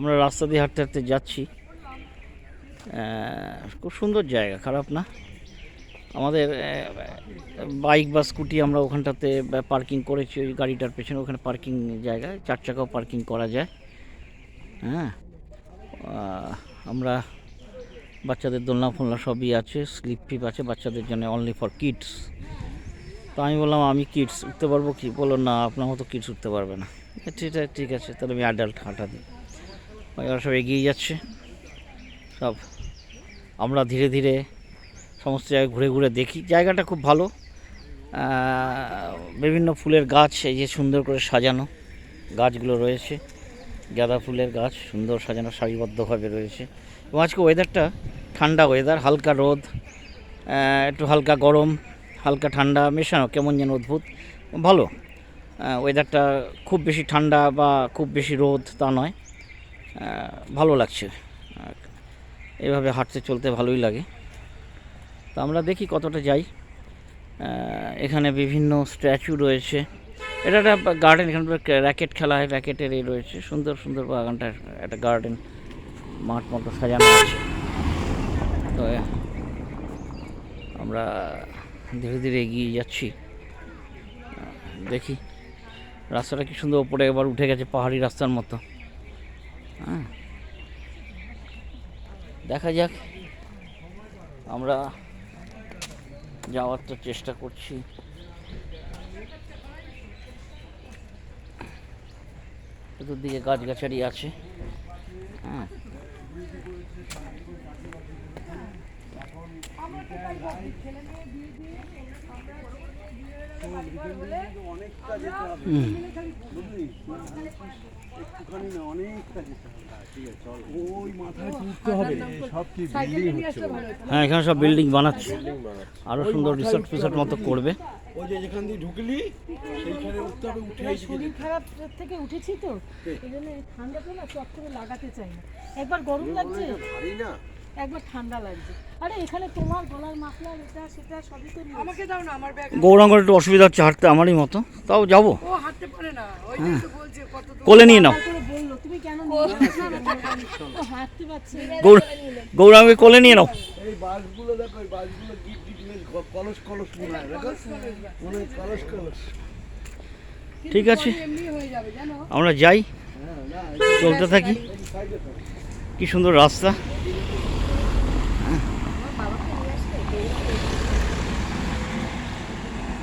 আমরা রাস্তা দিয়ে হাঁটতে হাঁটতে যাচ্ছি। খুব সুন্দর জায়গা, খারাপ না। আমাদের বাইক বা স্কুটি আমরা ওখানটাতে পার্কিং করেছি, ওই গাড়িটার পেছনে ওখানে পার্কিং জায়গা, 4 চাকাও পার্কিং করা যায়। হ্যাঁ, আমরা বাচ্চাদের দোলনা ফোলনা সবই আছে, স্লিপ ফিপ আছে বাচ্চাদের জন্য, অনলি ফর কিডস। তো আমি বললাম আমি কিডস উঠতে পারবো কি? বললো না, আপনার মতো কিডস উঠতে পারবে না। ঠিক আছে, তাহলে আমি অ্যাডাল্ট হাঁটা দিই। ওরা সব এগিয়ে যাচ্ছে সব। আমরা ধীরে ধীরে সমস্ত জায়গায় ঘুরে ঘুরে দেখি। জায়গাটা খুব ভালো, বিভিন্ন ফুলের গাছ এই যে সুন্দর করে সাজানো গাছগুলো রয়েছে, গাঁদা ফুলের গাছ সুন্দর সাজানো সারিবদ্ধভাবে রয়েছে। এবং আজকে ওয়েদারটা ঠান্ডা ওয়েদার, হালকা রোদ, একটু হালকা গরম, হালকা ঠান্ডা মেশানো, কেমন যেন অদ্ভুত ভালো ওয়েদারটা। খুব বেশি ঠান্ডা বা খুব বেশি রোদ তা নয়, ভালো লাগছে। এভাবে হাঁটতে চলতে ভালোই লাগে। তো আমরা দেখি কতটা যাই। এখানে বিভিন্ন স্ট্যাচু রয়েছে। এটা একটা গার্ডেন, এখানে র্যাকেট খেলা হয়, র্যাকেটের এই রয়েছে। সুন্দর সুন্দর বাগানটা, একটা গার্ডেন মাঠ মতো সাজানো আছে। তো আমরা ধীরে ধীরে এগিয়ে যাচ্ছি। দেখি রাস্তাটা কি সুন্দর, ওপরে এবার উঠে গেছে পাহাড়ি রাস্তার মতো। হ্যাঁ, দেখা যাক, আমরা যাওয়ার তো চেষ্টা করছি। চতুর্দিকে গাছগাছালি আছে। হ্যাঁ, হ্যাঁ, এখানে সব বিল্ডিং বানাচ্ছে, আরো সুন্দর রিসোর্ট ফিসোর্ট মতো করবে। ওই যে যেখান দিয়ে ঢুকলি সেইখানে উঠতে হবে, উঠে শরীর খারাপ থেকে উঠেছি তো এই জন্য ঠান্ডাটা না চট করে লাগাতে চাই না। একবার গরম লাগছে, একবার ঠান্ডা লাগছে। আরে এখানে তোমার গলার মাফলার এটা সেটা সবই তো আমাকে দাও না, আমার ব্যাগ। গৌরাঙ্গের একটু অসুবিধা হচ্ছে হাঁটতে, আমারই মতো, তাও যাবো। ও হাঁটতে পারে না, ওই জন্য তো বলছে কত কোলে নিয়ে নাও। বললো তুমি কেন হাঁটতে পারছে না। গৌরাঙ্গকে কোলে নিয়ে নাও। এই বাসগুলো দেখো, এই বাসগুলো গিট গিট কলস কলস মনে হয়, দেখো মনে হয় কলস কলস। ঠিক আছে, আমরা যাই, চলতে থাকি। কি সুন্দর রাস্তা।